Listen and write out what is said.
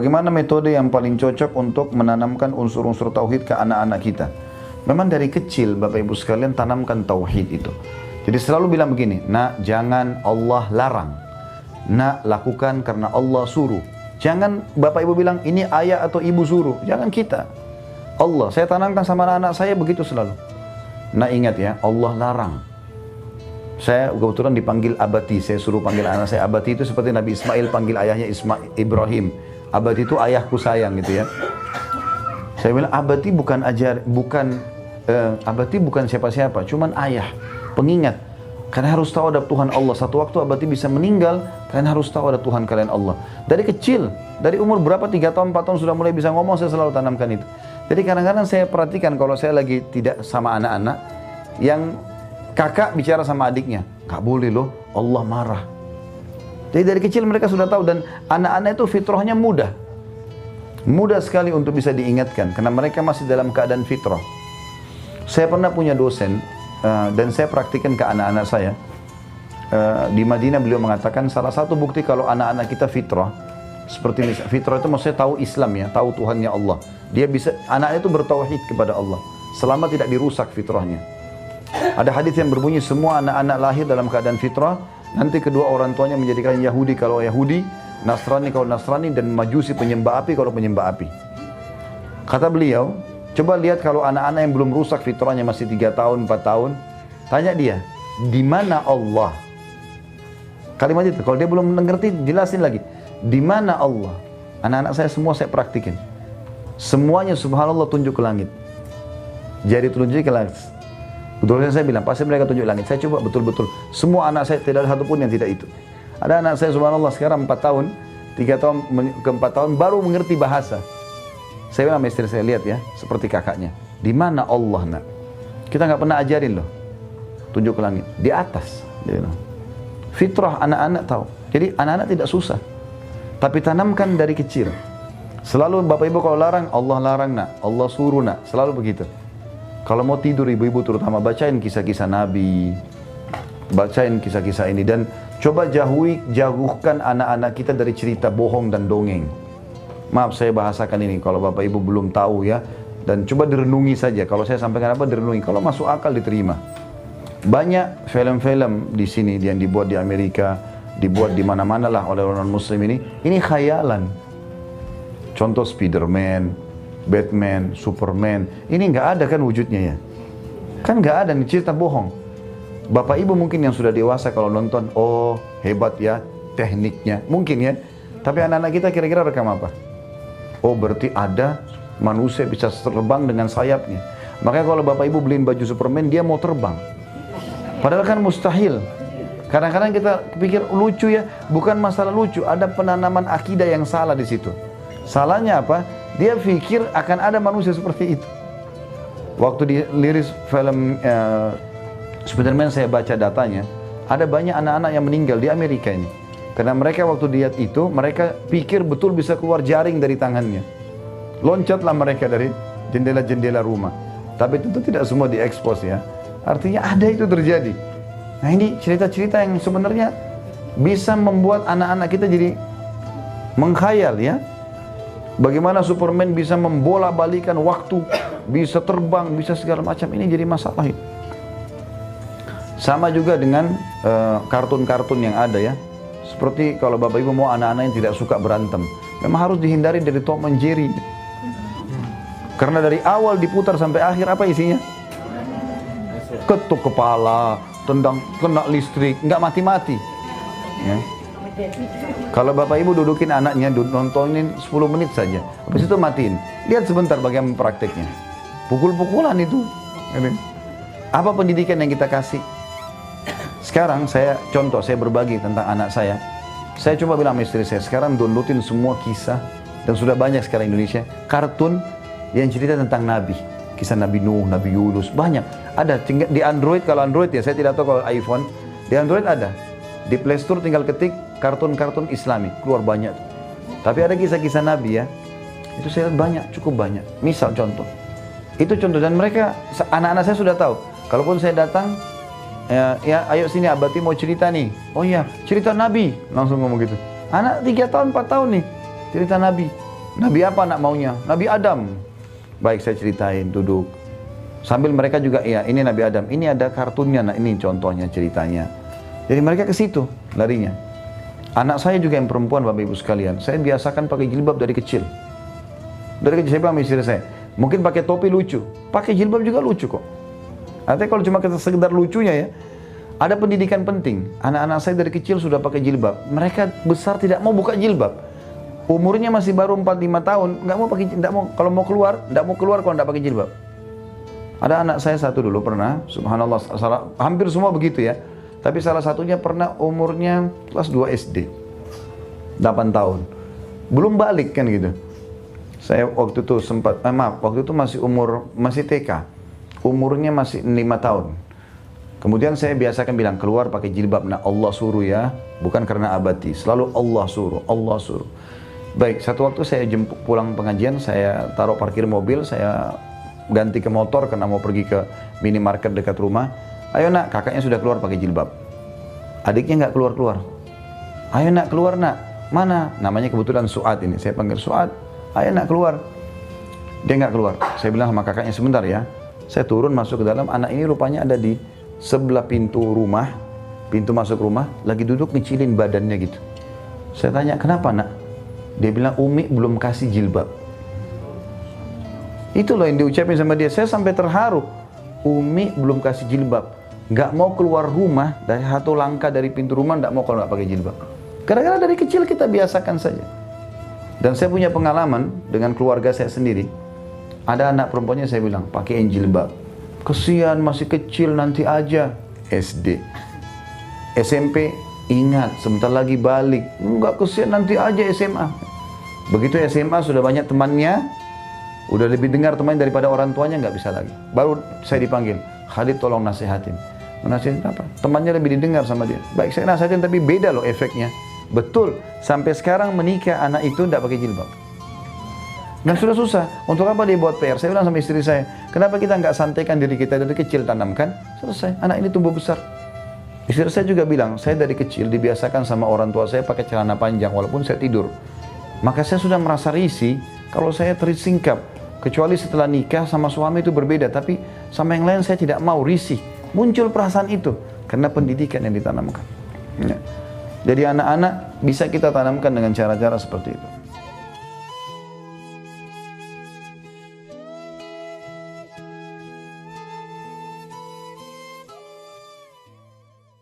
Bagaimana metode yang paling cocok untuk menanamkan unsur-unsur tauhid ke anak-anak kita? Memang dari kecil Bapak Ibu sekalian tanamkan tauhid itu. Jadi selalu bilang begini, nak jangan Allah larang, nak lakukan karena Allah suruh. Jangan Bapak Ibu bilang ini ayah atau ibu suruh, jangan kita. Allah, saya tanamkan sama anak-anak saya begitu selalu. Nah ingat ya, Allah larang. Saya kebetulan dipanggil Abati, saya suruh panggil anak saya Abati itu seperti Nabi Ismail panggil ayahnya Ibrahim. Abati itu ayahku sayang gitu ya. Saya bilang Abati Abati bukan siapa-siapa, cuman ayah, pengingat. Kalian harus tahu ada Tuhan Allah. Satu waktu Abati bisa meninggal, kalian harus tahu ada Tuhan kalian Allah. Dari kecil, dari umur berapa, 3 tahun, 4 tahun sudah mulai bisa ngomong, saya selalu tanamkan itu. Jadi kadang-kadang saya perhatikan kalau saya lagi tidak sama anak-anak, yang kakak bicara sama adiknya, gak boleh loh, Allah marah. Jadi dari kecil mereka sudah tahu, dan anak-anak itu fitrahnya mudah. Mudah sekali untuk bisa diingatkan, karena mereka masih dalam keadaan fitrah. Saya pernah punya dosen, dan saya praktikkan ke anak-anak saya. Di Madinah beliau mengatakan, salah satu bukti kalau anak-anak kita fitrah, seperti misalnya, fitrah itu maksudnya tahu Islam ya, tahu Tuhannya Allah. Dia bisa, anaknya itu bertauhid kepada Allah, selama tidak dirusak fitrahnya. Ada hadis yang berbunyi, semua anak-anak lahir dalam keadaan fitrah, nanti kedua orang tuanya menjadikan Yahudi kalau Yahudi, Nasrani kalau Nasrani, dan Majusi penyembah api kalau penyembah api. Kata beliau, coba lihat kalau anak-anak yang belum rusak fitrahnya masih 3 tahun, 4 tahun, tanya dia, di mana Allah? Kalimat itu, kalau dia belum mengerti, jelasin lagi. Di mana Allah? Anak-anak saya semua saya praktikin. Semuanya subhanallah tunjuk ke langit. Jari telunjuk ke langit. Betul saya bilang, pasti mereka tunjuk langit. Saya coba betul-betul. Semua anak saya tidak ada satupun yang tidak itu. Ada anak saya subhanallah sekarang 4 tahun, 3 tahun ke 4 tahun baru mengerti bahasa. Saya bilang sama istri saya, lihat ya, seperti kakaknya. Di mana Allah nak? Kita nggak pernah ajarin loh. Tunjuk ke langit. Di atas. Fitrah anak-anak tahu. Jadi anak-anak tidak susah. Tapi tanamkan dari kecil. Selalu Bapak Ibu kalau larang, Allah larang nak, Allah suruh nak. Selalu begitu. Kalau mau tidur ibu-ibu terutama, bacain kisah-kisah Nabi. Bacain kisah-kisah ini. Dan coba jauhkan anak-anak kita dari cerita bohong dan dongeng. Maaf saya bahasakan ini kalau Bapak Ibu belum tahu ya. Dan coba direnungi saja. Kalau saya sampaikan apa direnungi. Kalau masuk akal diterima. Banyak film-film di sini yang dibuat di Amerika, dibuat di mana-mana lah oleh orang Muslim ini. Ini khayalan. Contoh Spiderman, Batman, Superman. Ini nggak ada kan wujudnya ya. Kan nggak ada, nih cerita bohong. Bapak Ibu mungkin yang sudah dewasa kalau nonton, oh hebat ya tekniknya. Mungkin ya. Tapi anak-anak kita kira-kira rekam apa? Oh berarti ada manusia bisa terbang dengan sayapnya. Makanya kalau Bapak Ibu beliin baju Superman, dia mau terbang. Padahal kan mustahil. Kadang-kadang kita pikir lucu ya, bukan masalah lucu, ada penanaman akidah yang salah di situ. Salahnya apa? Dia pikir akan ada manusia seperti itu. Waktu diliris film Spiderman, saya baca datanya, ada banyak anak-anak yang meninggal di Amerika ini. Karena mereka waktu lihat itu, mereka pikir betul bisa keluar jaring dari tangannya. Loncatlah mereka dari jendela-jendela rumah. Tapi tentu tidak semua diekspos ya. Artinya ada itu terjadi. Nah ini cerita-cerita yang sebenarnya bisa membuat anak-anak kita jadi mengkhayal ya. Bagaimana Superman bisa membola-balikan waktu, bisa terbang, bisa segala macam. Ini jadi masalah. Sama juga dengan kartun-kartun yang ada ya. Seperti kalau Bapak Ibu mau anak-anak yang tidak suka berantem, memang harus dihindari dari Tom and Jerry. Karena dari awal diputar sampai akhir apa isinya? Ketuk kepala, tendang, kena listrik, nggak mati-mati. Ya. Kalau Bapak Ibu dudukin anaknya, nontonin 10 menit saja. Habis itu matiin. Lihat sebentar bagaimana prakteknya. Pukul-pukulan itu. Apa pendidikan yang kita kasih? Sekarang saya berbagi tentang anak saya. Saya coba bilang sama istri saya, sekarang downloadin semua kisah, dan sudah banyak sekarang Indonesia, kartun yang cerita tentang Nabi. Kisah Nabi Nuh, Nabi Yunus, banyak. Ada di Android, kalau Android ya, saya tidak tahu kalau iPhone. Di Android ada. Di Play Store tinggal ketik kartun-kartun Islami, keluar banyak. Tapi ada kisah-kisah Nabi ya, itu saya lihat banyak, cukup banyak. Misal contoh, itu contoh, dan mereka, anak-anak saya sudah tahu. Kalaupun saya datang, ya ayo sini Abati mau cerita nih. Oh iya, cerita Nabi, langsung ngomong gitu. Anak 3 tahun, 4 tahun nih, cerita Nabi. Nabi apa anak maunya? Nabi Adam. Baik, saya ceritain, duduk. Sambil mereka juga, ya ini Nabi Adam, ini ada kartunnya, nah ini contohnya ceritanya. Jadi mereka ke situ larinya. Anak saya juga yang perempuan, Bapak Ibu sekalian, saya biasakan pakai jilbab dari kecil. Dari kecil saya bilang istri saya, mungkin pakai topi lucu, pakai jilbab juga lucu kok. Artinya kalau cuma sekedar lucunya ya, ada pendidikan penting. Anak-anak saya dari kecil sudah pakai jilbab. Mereka besar tidak mau buka jilbab. Umurnya masih baru 4-5 tahun, nggak mau pakai, nggak mau, kalau mau keluar, nggak mau keluar kalau nggak pakai jilbab. Ada anak saya satu dulu pernah, subhanallah, hampir semua begitu ya. Tapi salah satunya pernah umurnya kelas 2 SD, 8 tahun. Belum balik kan gitu. Saya waktu itu sempat, waktu itu masih TK. Umurnya masih 5 tahun. Kemudian saya biasakan bilang, keluar pakai jilbab, nah Allah suruh ya, bukan karena abadi. Selalu Allah suruh, Allah suruh. Baik, satu waktu saya jemput pulang pengajian, saya taruh parkir mobil, saya ganti ke motor karena mau pergi ke minimarket dekat rumah. Ayo nak, kakaknya sudah keluar pakai jilbab. Adiknya nggak keluar-keluar. Ayo nak, keluar nak. Mana? Namanya kebetulan Suad ini. Saya panggil Suad. Ayo nak, keluar. Dia nggak keluar. Saya bilang sama kakaknya, sebentar ya. Saya turun masuk ke dalam. Anak ini rupanya ada di sebelah pintu rumah, pintu masuk rumah, lagi duduk ngecilin badannya gitu. Saya tanya, kenapa nak? Dia bilang, Umi belum kasih jilbab. Itu loh yang diucapin sama dia. Saya sampai terharu. Umi belum kasih jilbab. Nggak mau keluar rumah, dari satu langkah dari pintu rumah, nggak mau kalau nggak pakai jilbab. Karena dari kecil kita biasakan saja. Dan saya punya pengalaman dengan keluarga saya sendiri. Ada anak perempuannya saya bilang, pakaiin jilbab. Kesian masih kecil, nanti aja. SD. SMP, ingat sebentar lagi balik. Enggak, kesian nanti aja SMA. Begitu SMA sudah banyak temannya, udah lebih dengar temannya daripada orang tuanya, nggak bisa lagi. Baru saya dipanggil, Khalid tolong nasihatin. Nasihatin apa? Temannya lebih didengar sama dia. Baik, saya nasihatin tapi beda loh efeknya. Betul, sampai sekarang menikah anak itu tidak pakai jilbab. Dan sudah susah. Untuk apa dia buat PR? Saya bilang sama istri saya, kenapa kita nggak santaikan diri kita dari kecil, tanamkan? Selesai, anak ini tumbuh besar. Istri saya juga bilang, saya dari kecil dibiasakan sama orang tua saya pakai celana panjang walaupun saya tidur. Maka saya sudah merasa risih kalau saya tersingkap. Kecuali setelah nikah sama suami itu berbeda, tapi sama yang lain saya tidak mau, risih. Muncul perasaan itu karena pendidikan yang ditanamkan. Ya. Jadi anak-anak bisa kita tanamkan dengan cara-cara seperti itu.